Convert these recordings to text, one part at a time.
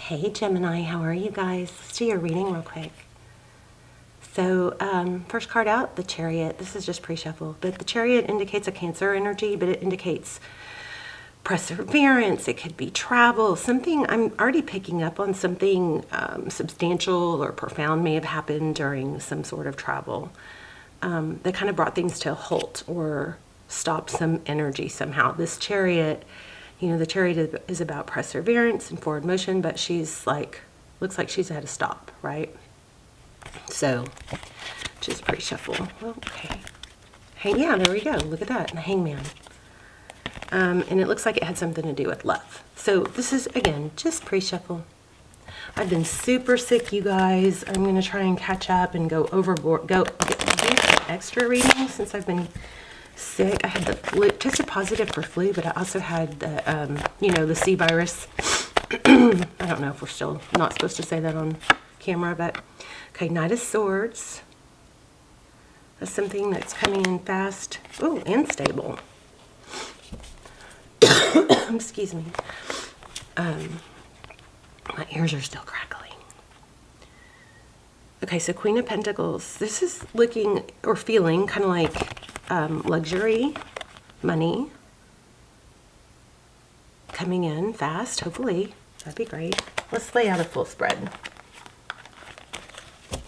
Hey Gemini, how are you guys? Let's do your reading real quick. So first card out, the Chariot. This is just pre-shuffle, but the Chariot indicates a Cancer energy, but it indicates perseverance. It could be travel, something. I'm already picking up on something substantial or profound may have happened during some sort of travel that kind of brought things to a halt or stopped some energy somehow. This Chariot, you know, the Chariot is about perseverance and forward motion, but she's like, looks like she's at a stop, right? So, just pre-shuffle. Okay. Hey, yeah, there we go. Look at that, the Hangman. And it looks like it had something to do with love. So this is, again, just pre-shuffle. I've been super sick, you guys. I'm going to try and catch up and go overboard, do some extra readings since I've been sick. I had the flu, tested positive for flu, but I also had the, the C virus. I don't know if we're still not supposed to say that on camera, but okay, Knight of Swords. That's something that's coming in fast. Oh, and stable. Excuse me. My ears are still crackling. Okay, so Queen of Pentacles. This is looking or feeling kind of like luxury, money coming in fast, hopefully. That'd be great. Let's lay out a full spread.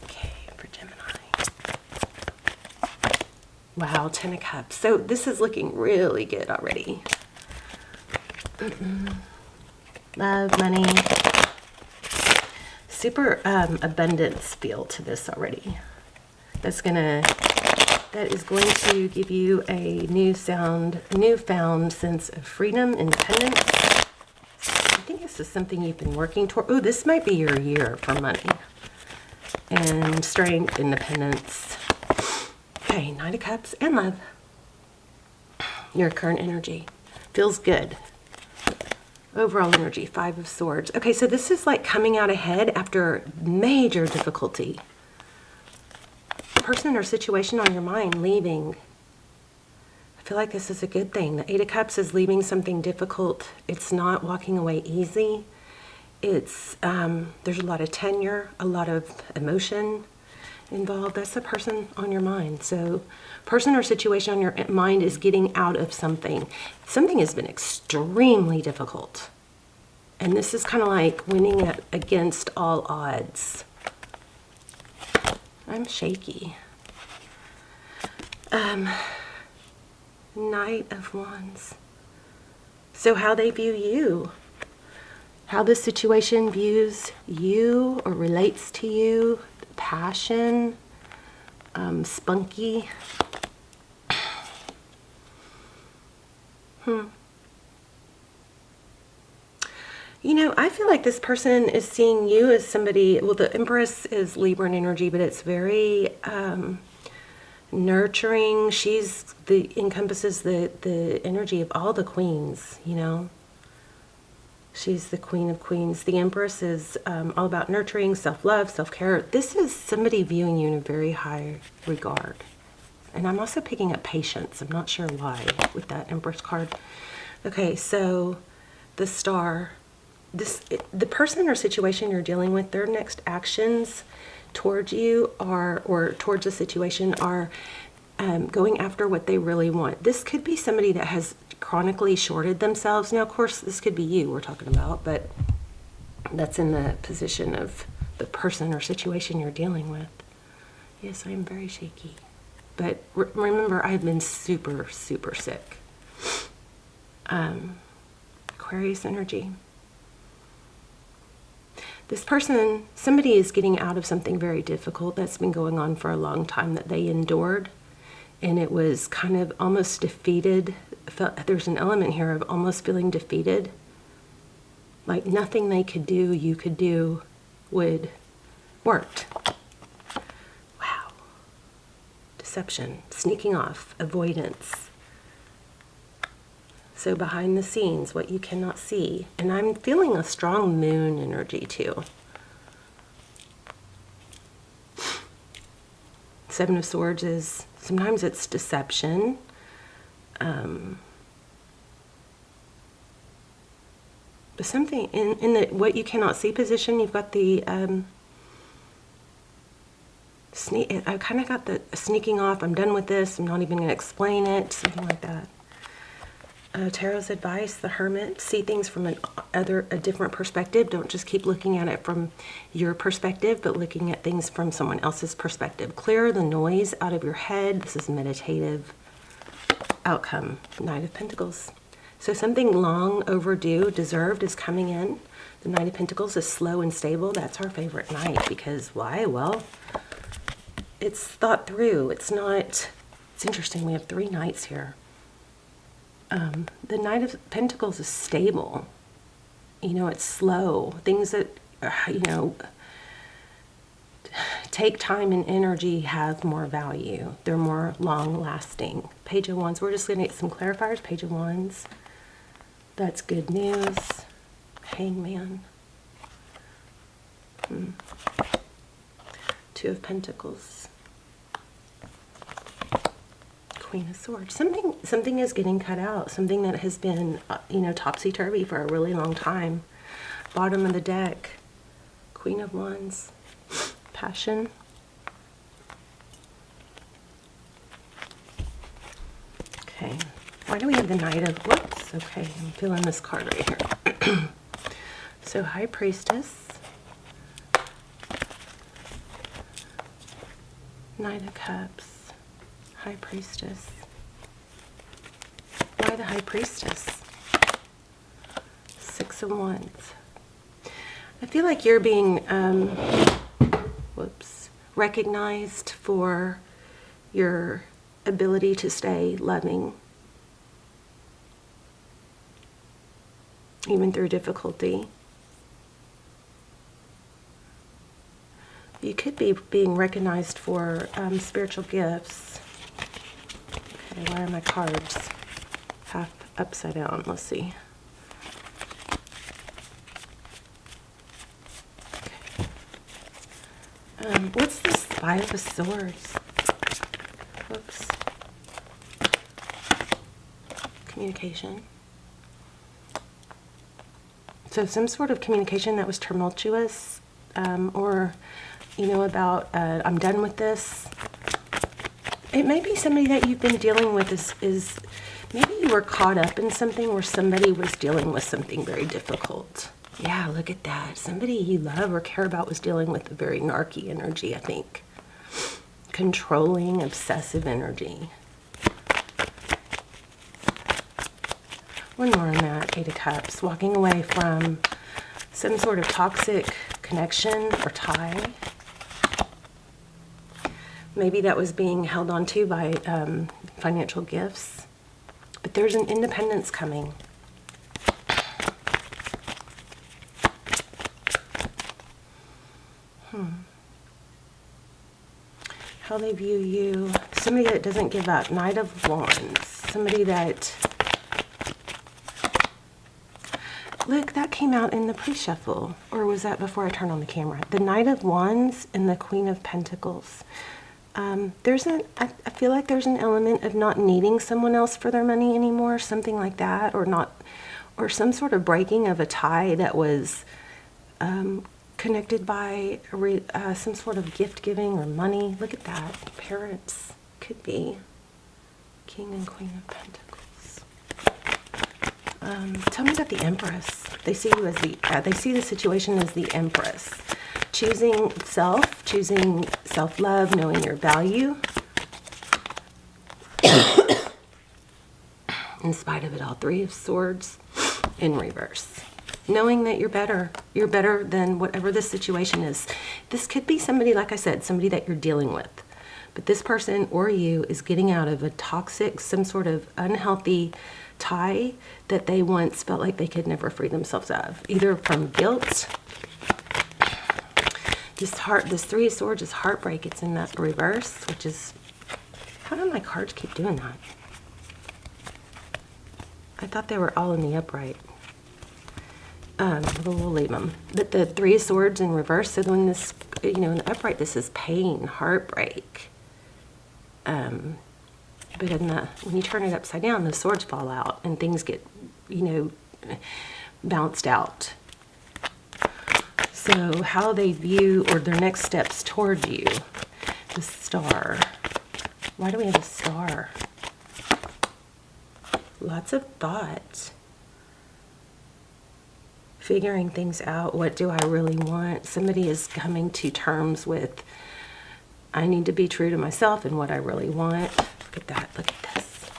Okay, for Gemini. Wow, 10 of Cups. So this is looking really good already. Love, money. Super abundance feel to this already. That is going to give you a newfound sense of freedom, independence. I think this is something you've been working toward. Oh, this might be your year for money and strength, independence. Okay, Knight of Cups and love. Your current energy feels good. Overall energy, 5 of Swords. Okay, so this is like coming out ahead after major difficulty. Person or situation on your mind leaving. I feel like this is a good thing. The 8 of Cups is leaving something difficult. It's not walking away easy. It's there's a lot of tenure, a lot of emotion involved. That's the person on your mind. So person or situation on your mind is getting out of something. Something has been extremely difficult. And this is kind of like winning it against all odds. I'm shaky. Knight of Wands. So how they view you. How this situation views you or relates to you. Passion, spunky. You know, I feel like this person is seeing you as somebody, well, the Empress is Libra energy, but it's very nurturing. Encompasses the energy of all the queens, you know. She's the Queen of Queens. The Empress is all about nurturing, self-love, self-care. This is somebody viewing you in a very high regard. And I'm also picking up patience. I'm not sure why with that Empress card. Okay, so the Star. The person or situation you're dealing with, their next actions towards you or towards a situation are going after what they really want. This could be somebody that has chronically shorted themselves. Now, of course, this could be you we're talking about, but that's in the position of the person or situation you're dealing with. Yes, I am very shaky. But remember, I've been super, super sick. Aquarius energy. This person, somebody is getting out of something very difficult that's been going on for a long time that they endured. And it was kind of almost defeated. There's an element here of almost feeling defeated. Like nothing they could do, you could do, would worked. Wow. Deception, sneaking off, avoidance. So behind the scenes, what you cannot see. And I'm feeling a strong moon energy too. 7 of Swords is, sometimes it's deception. But something in the what you cannot see position, you've got the I kind of got the sneaking off. I'm done with this. I'm not even going to explain it. Something like that. Tarot's advice, the Hermit. See things from a different perspective. Don't just keep looking at it from your perspective, but looking at things from someone else's perspective. Clear the noise out of your head. This is meditative. Outcome, Knight of Pentacles. So something long overdue, deserved, is coming in. The Knight of Pentacles is slow and stable. That's our favorite knight, because why? Well, it's thought through. It's not, it's interesting. We have 3 knights here. The Knight of Pentacles is stable. You know, it's slow. Things that, you know, take time and energy have more value. They're more long-lasting. Page of Wands. We're just going to get some clarifiers. Page of Wands. That's good news. Hangman. 2 of Pentacles. Queen of Swords. Something is getting cut out. Something that has been, you know, topsy-turvy for a really long time. Bottom of the deck. Queen of Wands. Passion. Okay. Why do we have the Knight of... Whoops. Okay. I'm feeling this card right here. So, High Priestess. Knight of Cups. High Priestess. Why the High Priestess? 6 of Wands. I feel like you're being... recognized for your ability to stay loving, even through difficulty. You could be being recognized for spiritual gifts. Okay, why are my cards half upside down? Let's see. What's this Five of Swords? Whoops. Communication. So some sort of communication that was tumultuous, or, you know, about, I'm done with this. It may be somebody that you've been dealing with is maybe you were caught up in something where somebody was dealing with something very difficult. Yeah, look at that. Somebody you love or care about was dealing with a very narky energy, I think. Controlling, obsessive energy. One more on that, 8 of Cups. Walking away from some sort of toxic connection or tie. Maybe that was being held on to by financial gifts. But there's an independence coming. How they view you. Somebody that doesn't give up. Knight of Wands. Somebody that... Look, that came out in the pre-shuffle. Or was that before I turned on the camera? The Knight of Wands and the Queen of Pentacles. I feel like there's an element of not needing someone else for their money anymore. Something like that. Or some sort of breaking of a tie that was... connected by some sort of gift giving or money. Look at that. Parents. Could be. King and Queen of Pentacles. Tell me about the Empress. They see you as they see the situation as the Empress. Choosing self, choosing self-love, knowing your value. In spite of it all. 3 of Swords in reverse. Knowing that you're better. You're better than whatever this situation is. This could be somebody, like I said, somebody that you're dealing with. But this person or you is getting out of a toxic, some sort of unhealthy tie that they once felt like they could never free themselves of. Either from guilt. This 3 of Swords is heartbreak. It's in that reverse, which is... How do my cards keep doing that? I thought they were all in the upright. We'll leave them. But the 3 of Swords in reverse, so when this, you know, in the upright, this is pain, heartbreak. But when you turn it upside down, the swords fall out and things get, you know, bounced out. So how they view, or their next steps toward you. The Star. Why do we have a Star? Lots of thought. Figuring things out. What do I really want? Somebody is coming to terms with, I need to be true to myself and what I really want. Look at that. Look at this.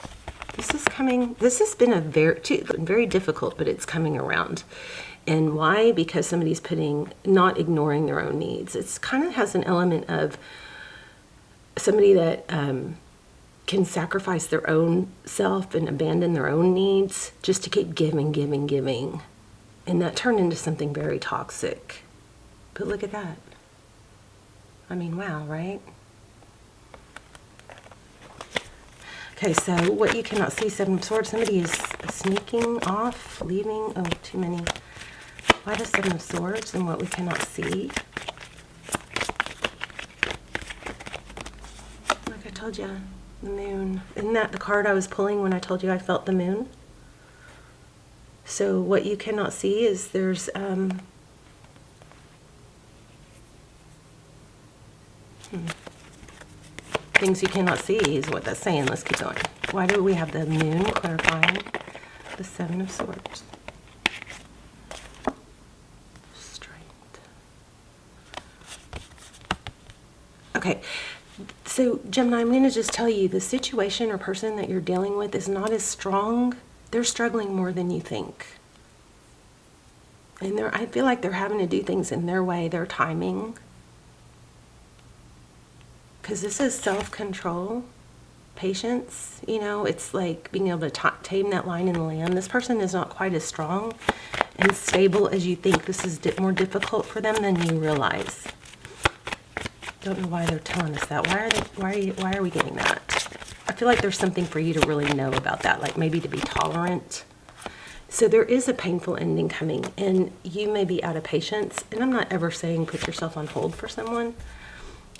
This is coming. This has been a very difficult, but it's coming around. And why? Because somebody's not ignoring their own needs. It's kind of has an element of somebody that can sacrifice their own self and abandon their own needs just to keep giving. And that turned into something very toxic. But look at that. I mean, wow, right? Okay, so what you cannot see, Seven of Swords. Somebody is sneaking off, leaving. Oh, too many. Why the Seven of Swords and what we cannot see? Like I told you, the moon. Isn't that the card I was pulling when I told you I felt the moon? So what you cannot see is there's things you cannot see is what that's saying. Let's keep going. Why do we have the moon clarifying the Seven of Swords? Strength. Okay, so Gemini, I'm going to just tell you the situation or person that you're dealing with is not as strong. They're struggling more than you think. And I feel like they're having to do things in their way, their timing. Because this is self-control, patience. You know, it's like being able to tame that lion in the lamb. This person is not quite as strong and stable as you think. This is more difficult for them than you realize. Don't know why they're telling us that. Why are we getting that? I feel like there's something for you to really know about that, like maybe to be tolerant. So there is a painful ending coming, and you may be out of patience. And I'm not ever saying put yourself on hold for someone.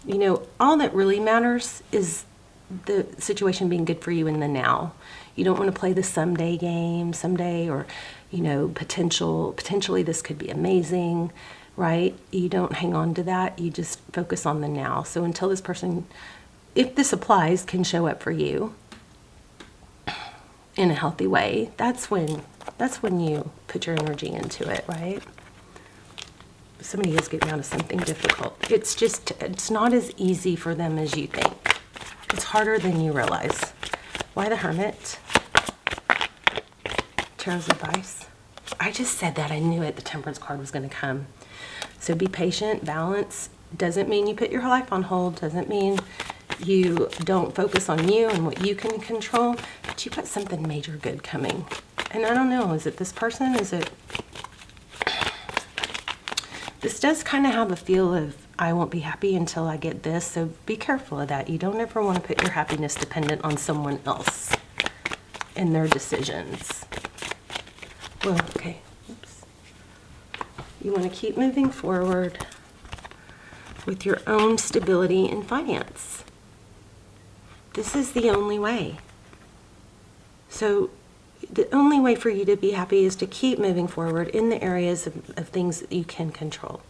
You know, all that really matters is the situation being good for you in the now. You don't want to play the someday game, or, you know, potentially this could be amazing, right? You don't hang on to that. You just focus on the now. So until this person, if this applies, can show up for you in a healthy way, that's when you put your energy into it, right? Somebody is getting out of something difficult. It's not as easy for them as you think. It's harder than you realize. Why the Hermit? Tarot's advice. I just said that. I knew it. The Temperance card was going to come. So be patient. Balance. Doesn't mean you put your life on hold. Doesn't mean you don't focus on you and what you can control. But you've got something major good coming. And I don't know. Is it this person? Is it... This does kind of have a feel of, I won't be happy until I get this, so be careful of that. You don't ever want to put your happiness dependent on someone else and their decisions. Well, okay. Oops. You want to keep moving forward with your own stability and finance. This is the only way. So the only way for you to be happy is to keep moving forward in the areas of things that you can control.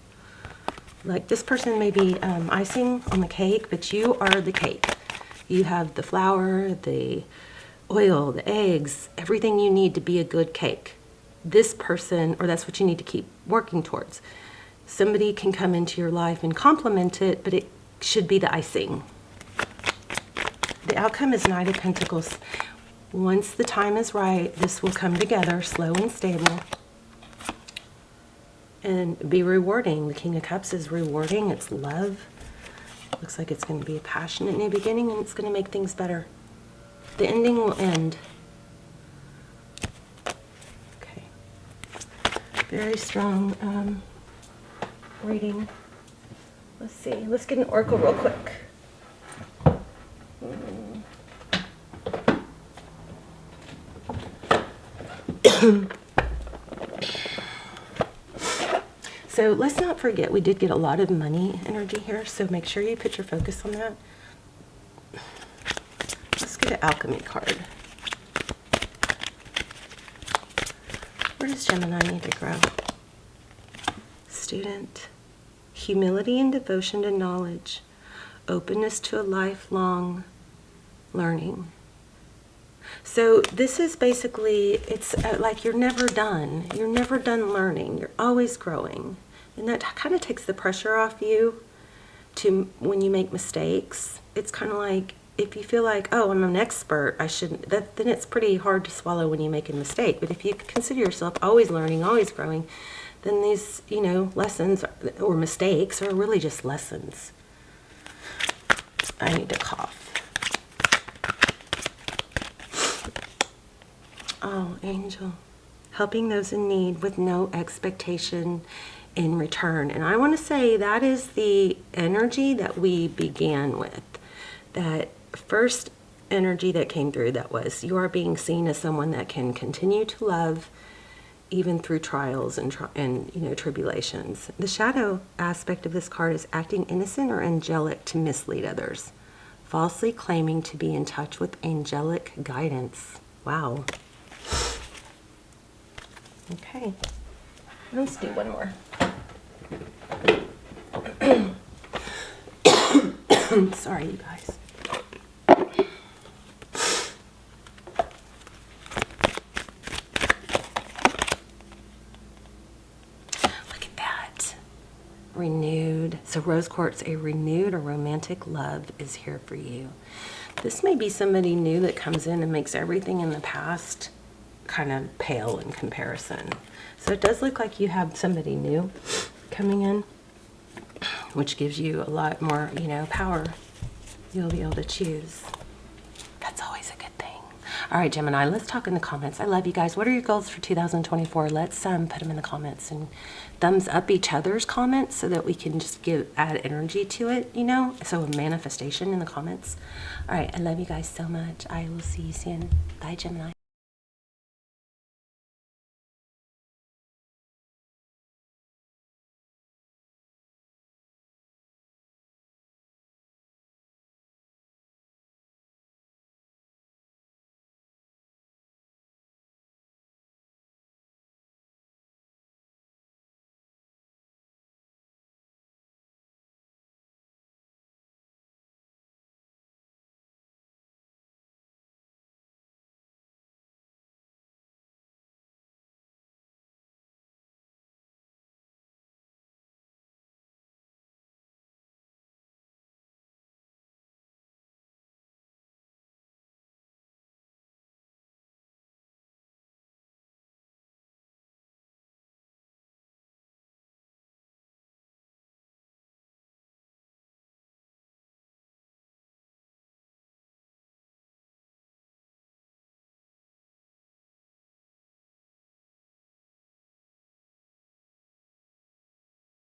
Like this person may be icing on the cake, but you are the cake. You have the flour, the oil, the eggs, everything you need to be a good cake. This person, or that's what you need to keep working towards. Somebody can come into your life and complement it, but it should be the icing. The outcome is Knight of Pentacles. Once the time is right, this will come together, slow and stable, and be rewarding. The King of Cups is rewarding. It's love. Looks like it's going to be a passionate new beginning, and it's going to make things better. The ending will end. Okay. Very strong reading. Let's see. Let's get an oracle real quick. So let's not forget, we did get a lot of money energy here, so make sure you put your focus on that. Let's get an alchemy card. Where does Gemini need to grow? Student. Humility and devotion to knowledge. Openness to a lifelong learning. So this is basically, it's like you're never done. You're never done learning. You're always growing. And that kind of takes the pressure off you to when you make mistakes. It's kind of like, if you feel like, oh, I'm an expert, I shouldn't, then it's pretty hard to swallow when you make a mistake. But if you consider yourself always learning, always growing, then these, you know, lessons or mistakes are really just lessons. I need to cough. Oh, angel. Helping those in need with no expectation in return. And I want to say that is the energy that we began with. That first energy that came through, that was you are being seen as someone that can continue to love even through trials and you know, tribulations. The shadow aspect of this card is acting innocent or angelic to mislead others. Falsely claiming to be in touch with angelic guidance. Wow. Okay, let's do one more. Sorry, you guys. Look at that. Renewed. So rose quartz, a renewed or romantic love is here for you. This may be somebody new that comes in and makes everything in the past kind of pale in comparison. So it does look like you have somebody new coming in, which gives you a lot more, you know, power. You'll be able to choose. That's always a good thing. All right, Gemini, let's talk in the comments. I love you guys. What are your goals for 2024? Let's put them in the comments and thumbs up each other's comments so that we can just add energy to it, you know? So a manifestation in the comments. All right, I love you guys so much. I will see you soon. Bye, Gemini.